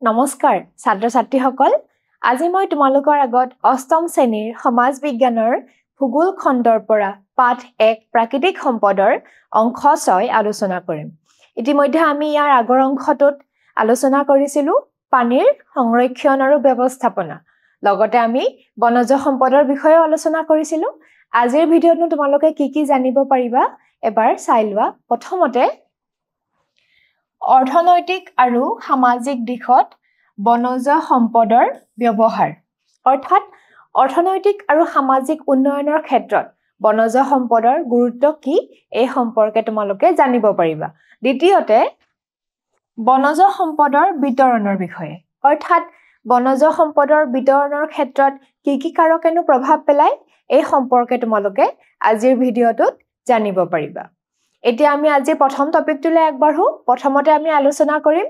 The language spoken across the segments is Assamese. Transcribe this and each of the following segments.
নমস্কাৰ ছাত্ৰ ছাত্ৰীসকল আজি মই তোমালোকৰ আগত অষ্টম শ্ৰেণীৰ সমাজ বিজ্ঞানৰ ভূগোল খণ্ডৰ পৰা পাঠ 1 প্ৰাকৃতিক সম্পদৰ অংশ 6 আলোচনা কৰিম। ইতিমধ্যে আমি ইয়াৰ আগৰ অংশটোত আলোচনা কৰিছিলো পানীৰ সংৰক্ষণ আৰু ব্যৱস্থাপনা। লগতে আমি বনজ সম্পদৰ বিষয়ে আলোচনা কৰিছিলো। আজিৰ ভিডিঅ'ত তোমালোকে কি জানিব পাৰিবা এবাৰ চাই লোৱা। প্ৰথমতে অৰ্থনৈতিক আৰু সামাজিক দিশত বনজ সম্পদৰ ব্যৱহাৰ অৰ্থাৎ অৰ্থনৈতিক আৰু সামাজিক উন্নয়নৰ ক্ষেত্ৰত বনজ সম্পদৰ গুৰুত্ব কি এই সম্পৰ্কে তোমালোকে জানিব পাৰিবা। দ্বিতীয়তে বনজ সম্পদৰ বিতৰণৰ বিষয়ে অৰ্থাৎ বনজ সম্পদৰ বিতৰণৰ ক্ষেত্ৰত কি কাৰকেনো প্ৰভাৱ পেলায় এই সম্পৰ্কে তোমালোকে আজিৰ ভিডিঅ'টোত জানিব পাৰিবা। এতিয়া আমি আজি প্ৰথম টপিকটোলৈ আগবাঢ়ো। প্ৰথমতে আমি আলোচনা কৰিম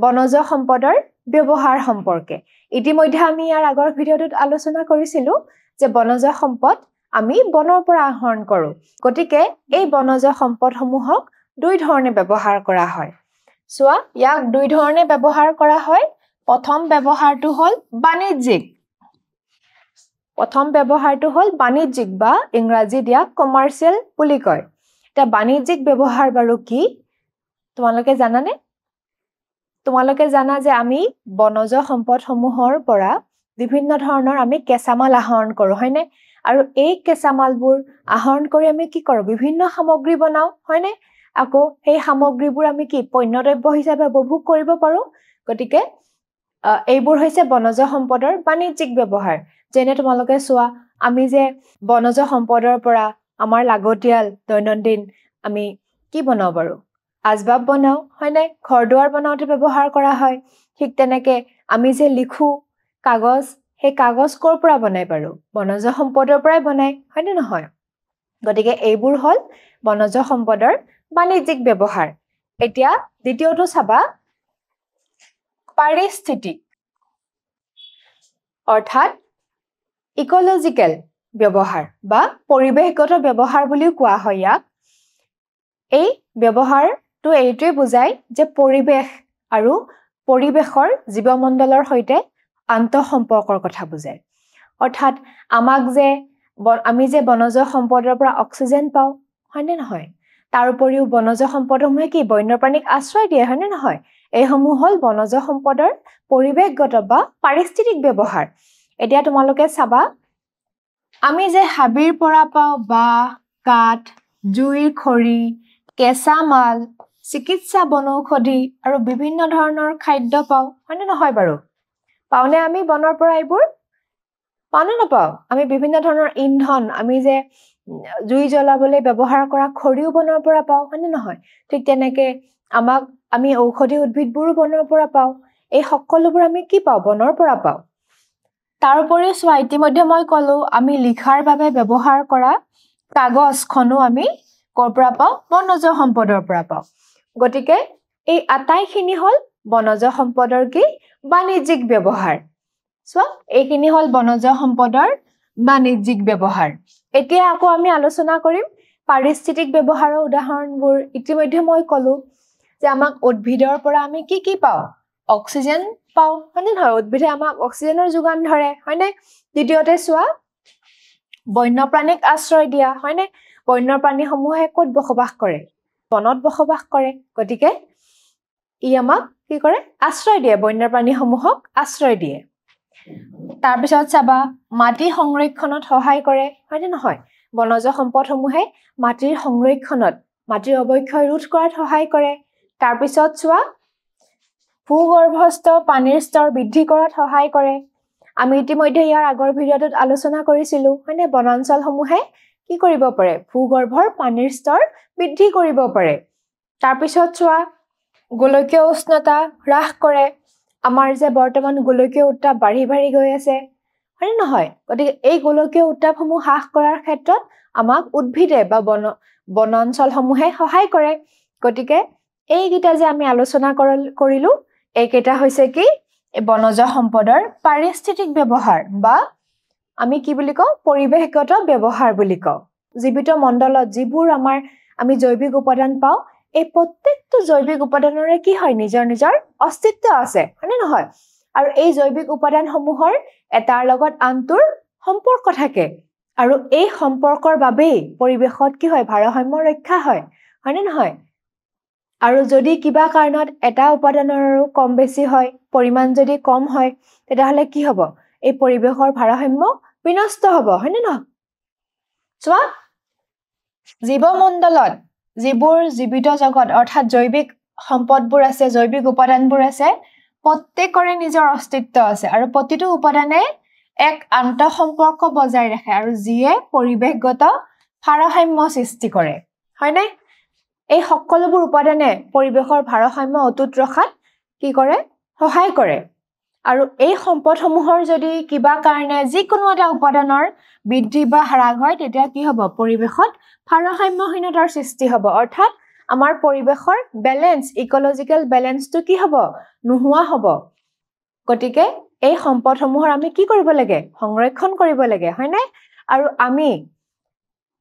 বনজ সম্পদৰ ব্যৱহাৰ সম্পৰ্কে। ইতিমধ্যে আমি ইয়াৰ আগৰ ভিডিঅ'টোত আলোচনা কৰিছিলো যে বনজ সম্পদ আমি বনৰ পৰা আহৰণ কৰোঁ। গতিকে এই বনজ সম্পদসমূহক দুই ধৰণে ব্যৱহাৰ কৰা হয়। চোৱা, ইয়াক দুই ধৰণে ব্যৱহাৰ কৰা হয়। প্ৰথম ব্যৱহাৰটো হ'ল বাণিজ্যিক। বা ইংৰাজীত ইয়াক কমাৰ্চিয়েল বুলি কয়। এতিয়া বাণিজ্যিক ব্যৱহাৰ বাৰু কি তোমালোকে জানানে? তোমালোকে জানা যে আমি বনজ সম্পদসমূহৰ পৰা বিভিন্ন ধৰণৰ আমি কেঁচামাল আহৰণ কৰোঁ, হয়নে? আৰু এই কেঁচামালবোৰ আহৰণ কৰি আমি কি কৰোঁ? বিভিন্ন সামগ্ৰী বনাওঁ, হয়নে? আকৌ সেই সামগ্ৰীবোৰ আমি কি পণ্যদ্ৰব্য হিচাপে উপভোগ কৰিব পাৰোঁ। গতিকে এইবোৰ হৈছে বনজ সম্পদৰ বাণিজ্যিক ব্যৱহাৰ। যেনে তোমালোকে চোৱা, আমি যে বনজ সম্পদৰ পৰা আমাৰ লাগতিয়াল দৈনন্দিন আমি কি বনাওঁ বাৰু? আচবাব বনাওঁ, হয়নে? ঘৰ দুৱাৰ বনাওঁতে ব্যৱহাৰ কৰা হয়। ঠিক তেনেকে আমি যে লিখোঁ কাগজ, সেই কাগজ ক'ৰ পৰা বনাই বাৰু? বনজ সম্পদৰ পৰাই বনাই, হয়নে নহয়? গতিকে এইবোৰ হ'ল বনজ সম্পদৰ বাণিজ্যিক ব্যৱহাৰ। এতিয়া দ্বিতীয়টো চাবা পাৰিস্থিতিক অৰ্থাৎ ইক'লজিকেল ব্যৱহাৰ বা পৰিৱেশগত ব্যৱহাৰ বুলিও কোৱা হয় ইয়াক। এই ব্যৱহাৰটো এইটোৱে বুজায় যে পৰিৱেশ আৰু পৰিৱেশৰ জীৱমণ্ডলৰ সৈতে আন্তঃসম্পৰ্কৰ কথা বুজায়। অৰ্থাৎ আমি যে বনজ সম্পদৰ পৰা অক্সিজেন পাওঁ, হয়নে নহয়? তাৰ উপৰিও বনজ সম্পদসমূহে কি বন্যপ্ৰাণীক আশ্ৰয় দিয়ে, হয়নে নহয়? এইসমূহ হ'ল বনজ সম্পদৰ পৰিৱেশগত বা পাৰিস্থিতিক ব্যৱহাৰ। এতিয়া তোমালোকে চাবা, আমি যে হাবিৰ পৰা পাওঁ বাঁহ, কাঠ, জুইৰ খৰি, কেঁচা মাল, চিকিৎসা বনৌষধি আৰু বিভিন্ন ধৰণৰ খাদ্য পাওঁ, হয়নে নহয় বাৰু? পাওঁনে আমি বনৰ পৰা এইবোৰ? পাওঁনে নাপাওঁ? আমি বিভিন্ন ধৰণৰ ইন্ধন, আমি যে জুই জ্বলাবলৈ ব্যৱহাৰ কৰা খৰিও বনৰ পৰা পাওঁ, হয়নে নহয়? ঠিক তেনেকে আমি ঔষধি উদ্ভিদবোৰো বনৰ পৰা পাওঁ। এই সকলোবোৰ আমি কি পাওঁ? বনৰ পৰা পাওঁ। তাৰ উপৰিও চোৱা, ইতিমধ্যে মই ক'লো আমি লিখাৰ বাবে ব্যৱহাৰ কৰা কাগজখনো আমি ক'ৰ পৰা পাওঁ? বনজ সম্পদৰ পৰা পাওঁ। গতিকে এই আটাইখিনি হ'ল বনজ সম্পদৰ কি বাণিজ্যিক ব্যৱহাৰ। চোৱা, এইখিনি হ'ল বনজ সম্পদৰ বাণিজ্যিক ব্যৱহাৰ। এতিয়া আকৌ আমি আলোচনা কৰিম পাৰিস্থিতিক ব্যৱহাৰৰ উদাহৰণবোৰ। ইতিমধ্যে মই ক'লো যে আমাক উদ্ভিদৰ পৰা আমি কি পাওঁ? অক্সিজেন পাওঁ, হয়নে নহয়? উদ্ভিদে আমাক অক্সিজেনৰ যোগান ধৰে, হয়নে? দ্বিতীয়তে চোৱা, বন্যপ্ৰাণীক আশ্ৰয় দিয়া, হয়নে? বন্যপ্ৰাণীসমূহে ক'ত বসবাস কৰে? বনত বসবাস কৰে। গতিকে ই আমাক কি কৰে? আশ্ৰয় দিয়ে, বন্যপ্ৰাণীসমূহক আশ্ৰয় দিয়ে। তাৰপিছত চাবা, মাটি সংৰক্ষণত সহায় কৰে, হয়নে নহয়? বনজ সম্পদসমূহে মাটিৰ সংৰক্ষণত, মাটিৰ অৱক্ষয় ৰোধ কৰাত সহায় কৰে। তাৰপিছত চোৱা, ভূগৰ্ভস্থ পানীৰ স্তৰ বৃদ্ধি কৰাত সহায় কৰে। আমি ইতিমধ্যে ইয়াৰ আগৰ ভিডিঅ'টোত আলোচনা কৰিছিলো, হয়নে? বনাঞ্চলসমূহে কি কৰিব পাৰে? ভূগৰ্ভৰ পানীৰ স্তৰ বৃদ্ধি কৰিব পাৰে। তাৰপিছত চোৱা, গোলকীয় উষ্ণতা হ্ৰাস কৰে। আমাৰ যে বৰ্তমান গোলকীয় উত্তাপ বাঢ়ি গৈ আছে, হয়নে নহয়? গতিকে এই গোলকীয় উত্তাপসমূহ হ্ৰাস কৰাৰ ক্ষেত্ৰত আমাক উদ্ভিদে বা বনাঞ্চলসমূহে সহায় কৰে। গতিকে এইকেইটা যে আমি আলোচনা কৰিলো, এইকেইটা হৈছে কি বনজ সম্পদৰ পাৰিস্থিতিক ব্যৱহাৰ বা আমি কি বুলি কওঁ? পৰিৱেশগত ব্যৱহাৰ বুলি কওঁ। জীৱিত মণ্ডলত যিবোৰ আমি জৈৱিক উপাদান পাওঁ, এই প্ৰত্যেকটো জৈৱিক উপাদানৰে কি হয় নিজৰ নিজৰ অস্তিত্ব আছে হয়নে নহয় আৰু এই জৈৱিক উপাদানসমূহৰ এটাৰ লগত আনটোৰ সম্পৰ্ক থাকে আৰু এই সম্পৰ্কৰ বাবেই পৰিৱেশত কি হয় ভাৰসাম্য ৰক্ষা হয় হয়নে নহয় আৰু যদি কিবা কাৰণত এটা উপাদানৰো কম বেছি হয় পৰিমাণ যদি কম হয় তেতিয়াহলে কি হ'ব এই পৰিৱেশৰ ভাৰসাম্য বিনষ্ট হ'ব হয়নে নহয় চোৱা জীৱমণ্ডলত যিবোৰ জীৱিত জগত অৰ্থাৎ জৈৱিক সম্পদবোৰ আছে জৈৱিক উপাদানবোৰ আছে প্ৰত্যেকৰে নিজৰ অস্তিত্ব আছে আৰু প্ৰতিটো উপাদানে এক আন্তঃসম্পৰ্ক বজাই ৰাখে আৰু যিয়ে পৰিৱেশগত ভাৰসাম্য সৃষ্টি কৰে হয়নে এই সকলোবোৰ উপাদানে পৰিৱেশৰ ভাৰসাম্য অটুট ৰখাত কি কৰে সহায় কৰে আৰু এই সম্পদসমূহৰ যদি কিবা কাৰণে যিকোনো এটা উপাদানৰ বৃদ্ধি বা হ্ৰাস হয় তেতিয়া কি হ'ব পৰিৱেশত ভাৰসাম্যহীনতাৰ সৃষ্টি হ'ব অৰ্থাৎ আমাৰ পৰিৱেশৰ ব্যালেন্স ইকোলজিক্যাল ব্যালেন্সটো কি হ'ব নোহোৱা হ'ব গতিকে এই সম্পদসমূহৰ আমি কি কৰিব লাগে সংৰক্ষণ কৰিব লাগে হয়নে আৰু আমি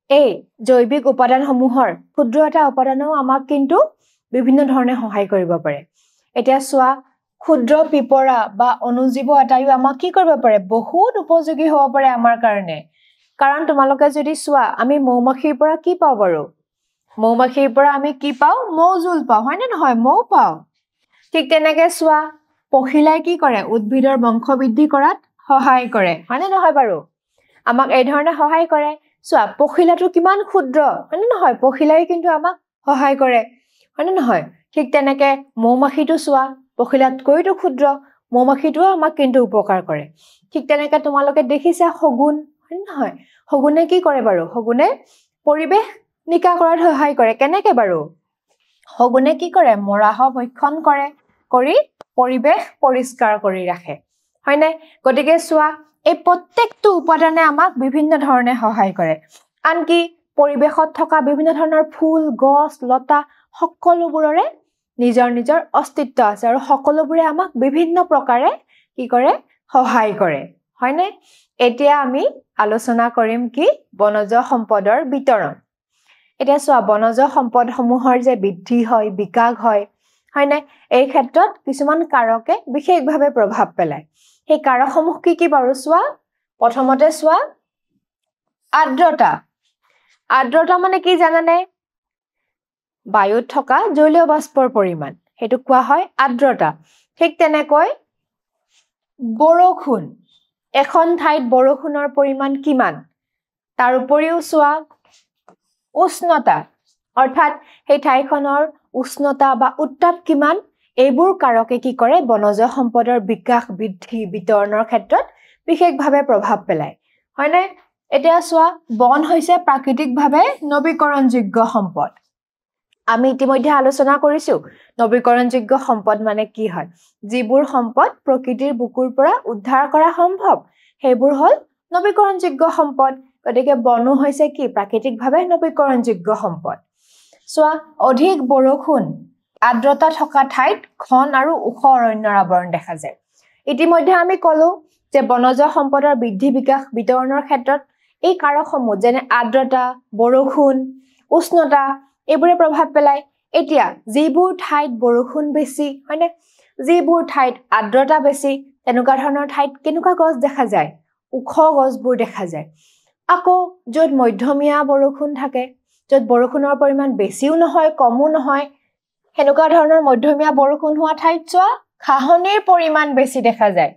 এই জৈৱিক উপাদানসমূহৰ ক্ষুদ্ৰ এটা উপাদানেও আমাক কিন্তু বিভিন্ন ধৰণে সহায় কৰিব পাৰে এতিয়া চোৱা ক্ষুদ্ৰ পিপৰা বা অনুজীৱ এটাইও আমাক কি কৰিব পাৰে বহুত উপযোগী হ'ব পাৰে আমাৰ কাৰণে কাৰণ তোমালোকে যদি চোৱা আমি মৌমাখিৰ পৰা কি পাওঁ বাৰু মৌমাখিৰ পৰা আমি কি পাওঁ মৌজোল পাওঁ হয়নে নহয় মৌ পাওঁ ঠিক তেনেকে চোৱা পখিলাই কি কৰে উদ্ভিদৰ বংশবৃদ্ধি কৰাত সহায় কৰে হয়নে নহয় বাৰু আমাক এই ধৰণে সহায় কৰে চোৱা পখিলাটো কিমান ক্ষুদ্ৰ হয়নে নহয় পখিলাই কিন্তু আমাক সহায় কৰে হয়নে নহয় ঠিক তেনেকে মৌমাখিটো চোৱা পখিলাতকৈতো ক্ষুদ্ৰ মৌমাখিটোও আমাক কিন্তু উপকাৰ কৰে ঠিক তেনেকে তোমালোকে দেখিছা শগুন হয়নে নহয় শগুনে কি কৰে বাৰু শগুনে পৰিৱেশ নিকা কৰাত সহায় কৰে কেনেকে বাৰু শগুনে কি কৰে মৰাহ ভক্ষণ কৰে কৰি পৰিৱেশ পৰিষ্কাৰ কৰি ৰাখে হয়নে গতিকে চোৱা এই প্ৰত্যেকটো উপাদানে আমাক বিভিন্ন ধৰণে সহায় কৰে আনকি পৰিৱেশত থকা বিভিন্ন ধৰণৰ ফুল গছ লতা সকলোবোৰৰে নিজৰ নিজৰ অস্তিত্ব আছে আৰু সকলোবোৰে আমাক বিভিন্ন প্ৰকাৰে কি কৰে সহায় কৰে হয়নে এতিয়া আমি আলোচনা কৰিম কি বনজ সম্পদৰ বিতৰণ এতিয়া চোৱা বনজ সম্পদসমূহৰ যে বৃদ্ধি হয় বিকাশ হয় হয়নে এই ক্ষেত্ৰত কিছুমান কাৰকে বিশেষভাৱে প্ৰভাৱ পেলায় সেই কাৰকসমূহ কি বাৰু চোৱা প্ৰথমতে চোৱা আৰ্দ্ৰতা মানে কি জানানে বায়ুত থকা জলীয় বাষ্পৰ পৰিমাণ হেতু কোৱা হয় আৰ্দ্ৰতা ঠিক তেনেকৈ বৰষুণ এখন ঠাইত বৰষুণৰ পৰিমাণ কিমান তাৰ উপৰিও চোৱা উষ্ণতা অৰ্থাৎ সেই ঠাইখনৰ উষ্ণতা বা উত্তাপ কিমান এইবোৰ কাৰকে কি কৰে বনজ সম্পদৰ বিকাশ বৃদ্ধি বিতৰণৰ ক্ষেত্ৰত বিশেষভাৱে প্ৰভাৱ পেলায় হয়নে এতিয়া চোৱা বন হৈছে প্ৰাকৃতিকভাৱে নৱীকৰণযোগ্য সম্পদ আমি ইতিমধ্যে আলোচনা কৰিছো নৱীকৰণযোগ্য সম্পদ মানে কি হয় যিবোৰ সম্পদ প্ৰকৃতিৰ বুকুৰ পৰা উদ্ধাৰ কৰা সম্ভৱ সেইবোৰ হ'ল নৱীকৰণযোগ্য সম্পদ গতিকে বনো হৈছে কি প্ৰাকৃতিকভাৱে নৱীকৰণযোগ্য সম্পদ চোৱা অধিক বৰষুণ আৰ্দ্ৰতা থকা ঠাইত ঘন আৰু ওখ অৰণ্যৰ আৱৰণ দেখা যায় ইতিমধ্যে আমি কলো যে বনজ সম্পদৰ বৃদ্ধি বিকাশ বিতৰণৰ ক্ষেত্ৰত এই কাৰকসমূহ যেনে আৰ্দ্ৰতা বৰষুণ উষ্ণতা এইবোৰে প্ৰভাৱ পেলায় এতিয়া যিবোৰ ঠাইত বৰষুণ বেছি হয়নে যিবোৰ ঠাইত আৰ্দ্ৰতা বেছি তেনেকুৱা ধৰণৰ ঠাইত কেনেকুৱা গছ দেখা যায় ওখ গছবোৰ দেখা যায় আকৌ য'ত মধ্যমীয়া বৰষুণ থাকে য'ত বৰষুণৰ পৰিমাণ বেছিও নহয় কমো নহয় হেনেকুৱা ধৰণৰ মধ্যমীয়া বৰষুণ হোৱা ঠাইত চোৱা ঘাঁহনিৰ পৰিমাণ বেছি দেখা যায়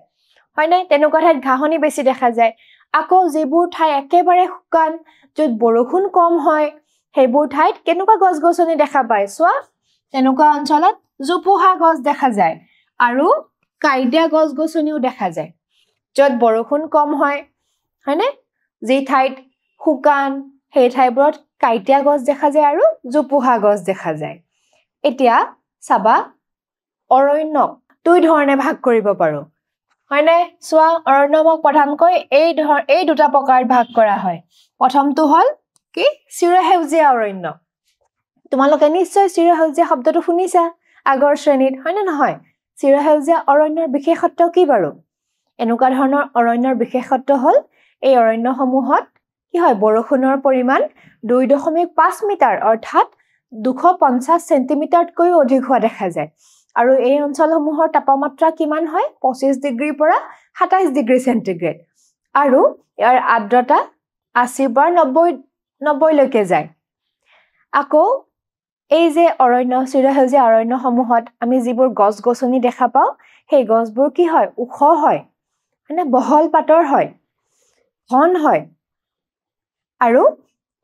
হয়নে তেনেকুৱা ঠাইত ঘাঁহনি বেছি দেখা যায় আকৌ যিবোৰ ঠাই একেবাৰে শুকান য'ত বৰষুণ কম হয় সেইবোৰ ঠাইত কেনেকুৱা গছ-গছনি দেখা পায় চোৱা তেনেকুৱা অঞ্চলত জোপোহা গছ দেখা যায় আৰু কাইটিয়া গছ-গছনিও দেখা যায় য'ত বৰষুণ কম হয় হয়নে যি ঠাইত শুকান সেই ঠাইবোৰত কাইটিয়া গছ দেখা যায় আৰু জোপোহা গছ দেখা যায় এতিয়া চাবা অৰণ্যক দুই ধৰণে ভাগ কৰিব পাৰো হয়নে চোৱা অৰণ্যক প্ৰধানকৈ এই দুটা প্ৰকাৰত ভাগ কৰা হয় প্ৰথমটো হ'ল কি চিৰসেউজীয়া অৰণ্য তোমালোকে নিশ্চয় চিৰসেউজীয়া শব্দটো শুনিছা আগৰ শ্ৰেণীত হয়নে নহয় চিৰসেউজীয়া অৰণ্যৰ বিশেষত্ব কি বাৰু এনেকুৱা ধৰণৰ অৰণ্যৰ বিশেষত্ব হ'ল এই অৰণ্যসমূহত কি হয় বৰষুণৰ পৰিমাণ 2.5 মিটাৰ অৰ্থাৎ 250 সেন্টিমিটাৰতকৈ অধিক হোৱা দেখা যায় আৰু এই অঞ্চলসমূহৰ তাপমাত্ৰা কিমান হয় 25 ডিগ্ৰীৰ পৰা 27 ডিগ্ৰী সেন্টিগ্ৰেড আৰু ইয়াৰ আৰ্দ্ৰতা 80 পৰা 90 লৈকে যায় আকৌ এই যে অৰণ্য চিৰসেউজীয়া অৰণ্যসমূহত আমি যিবোৰ গছ-গছনি দেখা পাওঁ সেই গছবোৰ কি হয় ওখ হয় মানে বহল পাতৰ হয় ঘন হয় আৰু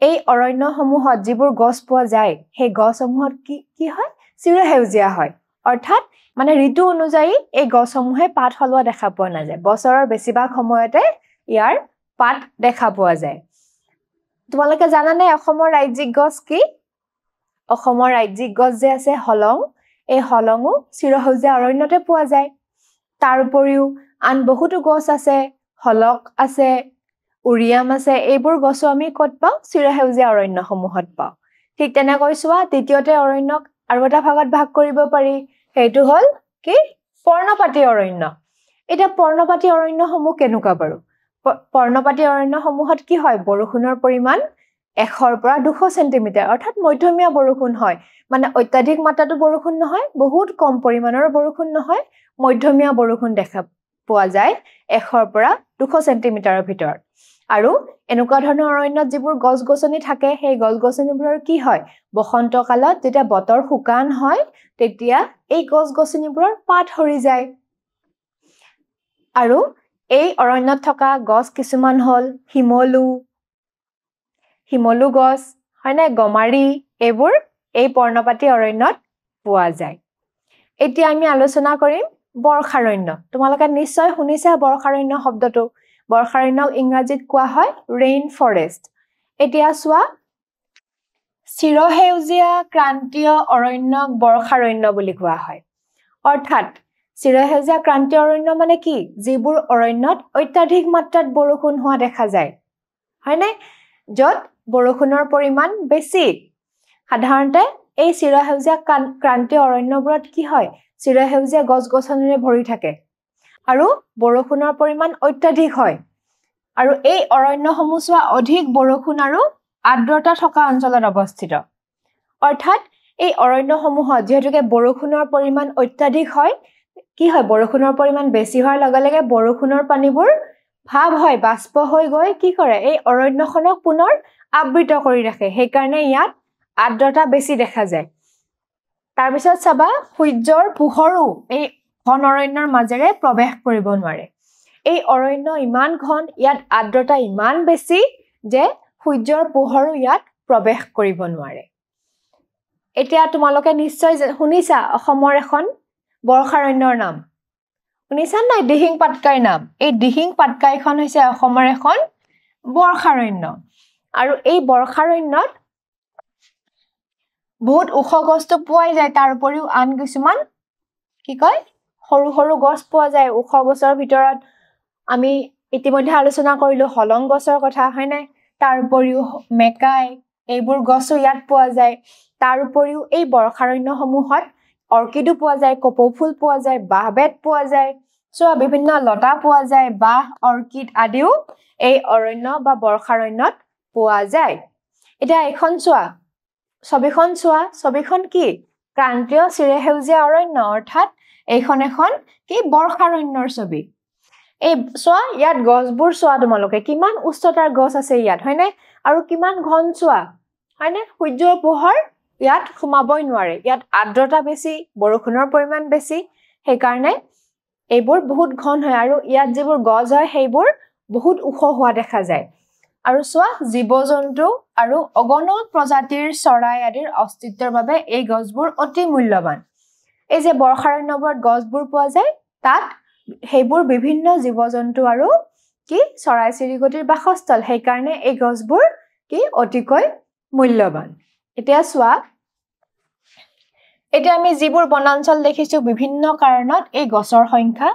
এই অৰণ্যসমূহত যিবোৰ গছ পোৱা যায় সেই গছসমূহত কি হয় চিৰসেউজীয়া হয় অৰ্থাৎ মানে ঋতু অনুযায়ী এই গছসমূহে পাত সলোৱা দেখা পোৱা নাযায় বছৰৰ বেছিভাগ সময়তে ইয়াৰ পাত দেখা পোৱা যায় তোমালোকে জানানে অসমৰ ৰাজ্যিক গছ কি অসমৰ ৰাজ্যিক গছ যে আছে হলং এই হলংও চিৰসেউজীয়া অৰণ্যতে পোৱা যায় তাৰ উপৰিও আন বহুতো গছ আছে হলক আছে উৰিয়াম আছে এইবোৰ গছো আমি ক'ত পাওঁ চিৰসেউজীয়া অৰণ্যসমূহত পাওঁ ঠিক তেনেকৈ চোৱা দ্বিতীয়তে অৰণ্যক আৰু এটা ভাগত ভাগ কৰিব পাৰি সেইটো হল কি পৰ্ণপাতী অৰণ্য এটা পৰ্ণপাতী অৰণ্যসমূহ কেনেকুৱা বাৰু পৰ্ণপাতী অৰণ্যসমূহত কি হয় বৰষুণৰ পৰিমাণ 100 পৰা 200 সেন্টিমিটাৰ অৰ্থাৎ মধ্যমীয়া বৰষুণ হয় মানে অত্যাধিক মাত্ৰাটো বৰষুণ নহয় বহুত কম পৰিমাণৰ বৰষুণ নহয় মধ্যমীয়া বৰষুণ দেখা পোৱা যায় 100 পৰা 200 সেন্টিমিটাৰৰ ভিতৰত আৰু এনেকুৱা ধৰণৰ অৰণ্যত যিবোৰ গছ-গছনি থাকে সেই গছ-গছনিবোৰৰ কি হয় বসন্ত কালত যেতিয়া বতৰ শুকান হয় তেতিয়া এই গছ-গছনিবোৰৰ পাত সৰি যায় আৰু এই অৰণ্যত থকা গছ কিছুমান হল হিমলু গছ হয়নে গমাৰি এইবোৰ এই পৰ্ণপাতী অৰণ্যত পোৱা যায় এতিয়া আমি আলোচনা কৰিম বৰ্ষাৰণ্য তোমালোকে নিশ্চয় শুনিছা বৰ্ষাৰণ্য শব্দটো বৰ্ষাৰণ্যক ইংৰাজীত কোৱা হয় ৰেইন ফৰেষ্ট এতিয়া চোৱা চিৰসেউজীয়া ক্ৰান্তীয় অৰণ্যক বৰ্ষাৰণ্য বুলি কোৱা হয় অৰ্থাৎ চিৰসেউজীয়া ক্ৰান্তীয় অৰণ্য মানে কি যিবোৰ অৰণ্যত অত্যাধিক মাত্ৰাত বৰষুণ হোৱা দেখা যায় হয়নে য'ত বৰষুণৰ পৰিমাণ বেছি সাধাৰণতে এই চিৰসেউজীয়া ক্ৰান্তীয় অৰণ্যবোৰত কি হয় চিৰসেউজীয়া গছ-গছনিৰে ভৰি থাকে আৰু বৰষুণৰ পৰিমাণ অত্যাধিক হয় আৰু এই অৰণ্যসমূহ চোৱা অধিক বৰষুণ আৰু আৰ্দ্ৰতা থকা অঞ্চলত অৱস্থিত অৰ্থাৎ এই অৰণ্যসমূহত যেহেতুকে বৰষুণৰ পৰিমাণ অত্যাধিক হয় কি হয় বৰষুণৰ পৰিমাণ বেছি হোৱাৰ লগে লগে বৰষুণৰ পানীবোৰ ভাৱ হয় বাষ্প হৈ গৈ কি কৰে এই অৰণ্যখনক পুনৰ আবৃত কৰি ৰাখে সেইকাৰণে ইয়াত আৰ্দ্ৰতা বেছি দেখা যায় তাৰ পিছত চাবা সূৰ্যৰ পোহৰো এই ঘন অৰণ্যৰ মাজেৰে প্ৰৱেশ কৰিব নোৱাৰে এই অৰণ্য ইমান ঘন ইয়াত আৰ্দ্ৰতা ইমান বেছি যে সূৰ্যৰ পোহৰো ইয়াত প্ৰৱেশ কৰিব নোৱাৰে এতিয়া তোমালোকে নিশ্চয় শুনিছা অসমৰ এখন বৰ্ষাৰণ্যৰ নাম শুনিছা নাই দিহিং পাটকাই নাম এই দিহিং পাটকাইখন হৈছে অসমৰ এখন বৰ্ষাৰণ্য আৰু এই বৰ্ষাৰণ্যত বহুত ওখ গছটো পোৱাই যায় তাৰ উপৰিও আন কিছুমান কি কয় সৰু সৰু গছ পোৱা যায় ওখ গছৰ ভিতৰত আমি ইতিমধ্যে আলোচনা কৰিলো হলং গছৰ কথা হয়নে তাৰ উপৰিও মেকাই এইবোৰ গছো ইয়াত পোৱা যায় তাৰ উপৰিও এই বৰ্ষাৰণ্যসমূহত অৰ্কিডো পোৱা যায় কপৌ ফুল পোৱা যায় বাঁহবেত পোৱা যায় চোৱা বিভিন্ন লতা পোৱা যায় বাঁহ অৰ্কিড আদিও এই অৰণ্য বা বৰ্ষাৰণ্যত পোৱা যায় এতিয়া এখন চোৱা ছবিখন কি ক্ৰান্তীয় চিৰসেউজীয়া অৰণ্য অৰ্থাৎ এইখন এখন কি বৰ্ষাৰণ্যৰ ছবি এই চোৱা ইয়াত গছবোৰ চোৱা তোমালোকে কিমান উচ্চতাৰ গছ আছে ইয়াত হয়নে আৰু কিমান ঘন চোৱা হয়নে সূৰ্যৰ পোহৰ ইয়াত সোমাবই নোৱাৰে ইয়াত আৰ্দ্ৰতা বেছি বৰষুণৰ পৰিমাণ বেছি সেইকাৰণে এইবোৰ বহুত ঘন হয় আৰু ইয়াত যিবোৰ গছ হয় সেইবোৰ বহুত ওখ হোৱা দেখা যায় আৰু চোৱা জীৱ-জন্তু আৰু অগণন প্ৰজাতিৰ চৰাই আদিৰ অস্তিত্বৰ বাবে এই গছবোৰ অতি মূল্যৱান এই যে বৰ্ষাৰণ্যবোৰত গছবোৰ পোৱা যায় তাত সেইবোৰ বিভিন্ন জীৱ-জন্তু আৰু কি চৰাই-চিৰিকটিৰ বাসস্থল সেইকাৰণে এই গছবোৰ কি অতিকৈ মূল্যৱান এতিয়া চোৱা এতিয়া আমি যিবোৰ বনাঞ্চল দেখিছো বিভিন্ন কাৰণত এই গছৰ সংখ্যা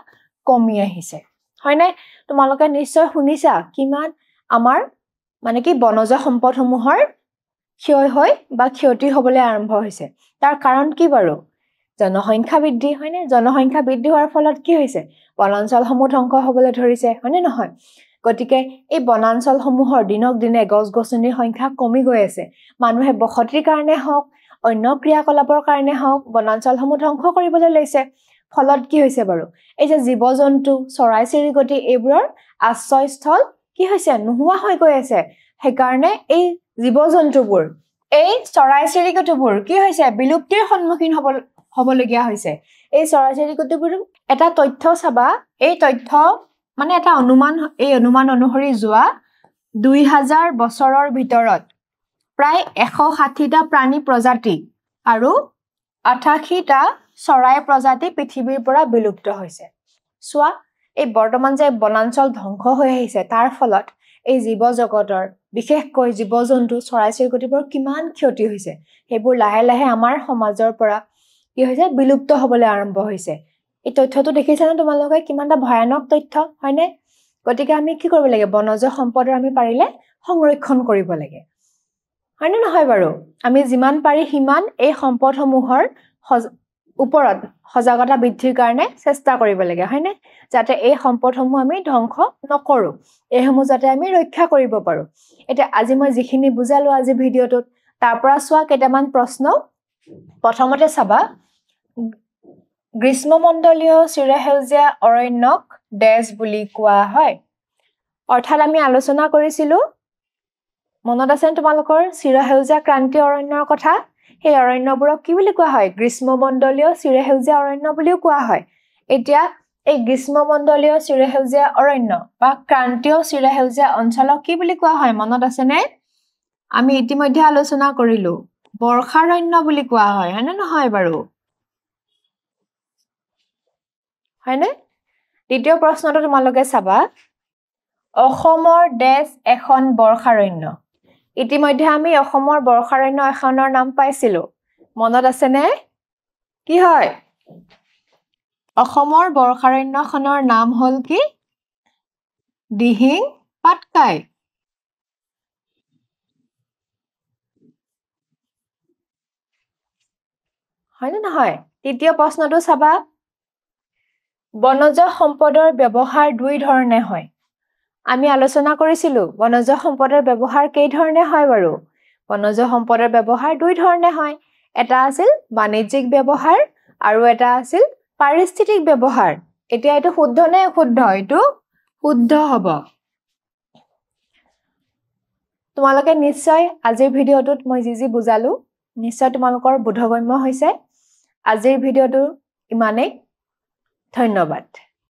কমি আহিছে হয়নে তোমালোকে নিশ্চয় শুনিছা কিমান আমাৰ মানে কি বনজ সম্পদসমূহৰ ক্ষয় হৈ বা ক্ষতি হ'বলৈ আৰম্ভ হৈছে তাৰ কাৰণ কি বাৰু জনসংখ্যা বৃদ্ধি হয়নে জনসংখ্যা বৃদ্ধি হোৱাৰ ফলত কি হৈছে বনাঞ্চলসমূহ ধ্বংস হ'বলৈ ধৰিছে হয়নে নহয় গতিকে এই বনাঞ্চলসমূহৰ দিনক দিনে গছ-গছনিৰ সংখ্যা কমি গৈ আছে মানুহে বসতিৰ কাৰণে হওক অন্য ক্ৰিয়াকলাপৰ কাৰণে হওক বনাঞ্চলসমূহ ধ্বংস কৰিবলৈ লৈছে ফলত কি হৈছে বাৰু এই যে জীৱ-জন্তু চৰাই-চিৰিকটি এইবোৰৰ আশ্ৰয়স্থল কি হৈছে নোহোৱা হৈ গৈ আছে সেইকাৰণে এই জীৱ-জন্তুবোৰ এই চৰাই-চিৰিকটিবোৰ কি হৈছে বিলুপ্তিৰ সন্মুখীন হ'বলগীয়া হৈছে এই চৰাই-চিৰিকটিবোৰ এটা তথ্য চাবা এই তথ্য মানে এটা অনুমান অনুসৰি যোৱা 2000 বছৰৰ ভিতৰত প্ৰায় 160টা প্ৰাণী প্ৰজাতি আৰু 88টা চৰাই প্ৰজাতি পৃথিৱীৰ পৰা বিলুপ্ত হৈছে সোৱা এই বৰ্তমান যে বনাঞ্চল ধ্বংস হৈ আহিছে তাৰ ফলত এই জীৱ জগতৰ বিশেষকৈ জীৱ-জন্তু চৰাই-চিৰিকটিবোৰ কিমান ক্ষতি হৈছে সেইবোৰ লাহে লাহে আমাৰ সমাজৰ পৰা কি হৈছে বিলুপ্ত হ'বলৈ আৰম্ভ হৈছে এই তথ্যটো দেখিছানে তোমালোকে কিমানটা ভয়ানক তথ্য হয়নে গতিকে আমি কি কৰিব লাগে বনজ সম্পদৰ আমি পাৰিলে সংৰক্ষণ কৰিব লাগে হয়নে নহয় বাৰু আমি যিমান পাৰি হিমান এই সম্পদসমূহৰ ওপৰত সজাগতা বৃদ্ধিৰ কাৰণে চেষ্টা কৰিব লাগে হয়নে যাতে এই সম্পদসমূহ আমি ধ্বংস নকৰো এইসমূহ যাতে আমি ৰক্ষা কৰিব পাৰো এটা আজি মই যিখিনি বুজালো আজি ভিডিঅটোত তাৰ পৰা সোৱা কেইটামান প্ৰশ্ন প্ৰথমতে চাবা গ্ৰীষ্মমণ্ডলীয় চিৰসেউজীয়া অৰণ্যক ডেছ বুলি কোৱা হয় অৰ্থাৎ আমি আলোচনা কৰিছিলো মনত আছে তোমালোকৰ চিৰসেউজীয়া ক্ৰান্তীয় অৰণ্যৰ কথা সেই অৰণ্যবোৰক কি বুলি কোৱা হয় গ্ৰীষ্মমণ্ডলীয় চিৰসেউজীয়া অৰণ্য বুলিও কোৱা হয় এতিয়া এই গ্ৰীষ্মমণ্ডলীয় চিৰসেউজীয়া অৰণ্য বা ক্ৰান্তীয় চিৰসেউজীয়া অঞ্চলক কি বুলি কোৱা হয় মনত আছে নে আমি ইতিমধ্যে আলোচনা কৰিলো বৰ্ষাৰণ্য বুলি কোৱা হয় হয়নে নহয় বাৰু হয়নে দ্বিতীয় প্ৰশ্নটো তোমালোকে চাবা অসমৰ ডেছ এখন বৰ্ষাৰণ্য ইতিমধ্যে আমি অসমৰ বৰ্ষাৰণ্য এখনৰ নাম পাইছিলো মনত আছে নে কি হয় অসমৰ বৰ্ষাৰণ্যখনৰ নাম হ'ল কি দিহিং পাটকাই হয়নে নহয় তৃতীয় প্ৰশ্নটো চাবা বনজ সম্পদৰ ব্যৱহাৰ দুই ধৰণে হয় আমি আলোচনা কৰিছিলো বনজ সম্পদৰ ব্যৱহাৰ কেই ধৰণে হয় বাৰু বনজ সম্পদৰ ব্যৱহাৰ দুই ধৰণে হয় এটা আছিল বাণিজ্যিক ব্যৱহাৰ আৰু এটা আছিল পাৰিস্থিতিক ব্যৱহাৰ এতিয়া এটো শুদ্ধ নে অশুদ্ধ এটো শুদ্ধ হ'ব তোমালোকে নিশ্চয় আজিৰ ভিডিঅটোত মই যি বুজালো নিশ্চয় তোমালোকৰ বোধগম্য হৈছে আজিৰ ভিডিঅটো ইমানেই ধন্যবাদ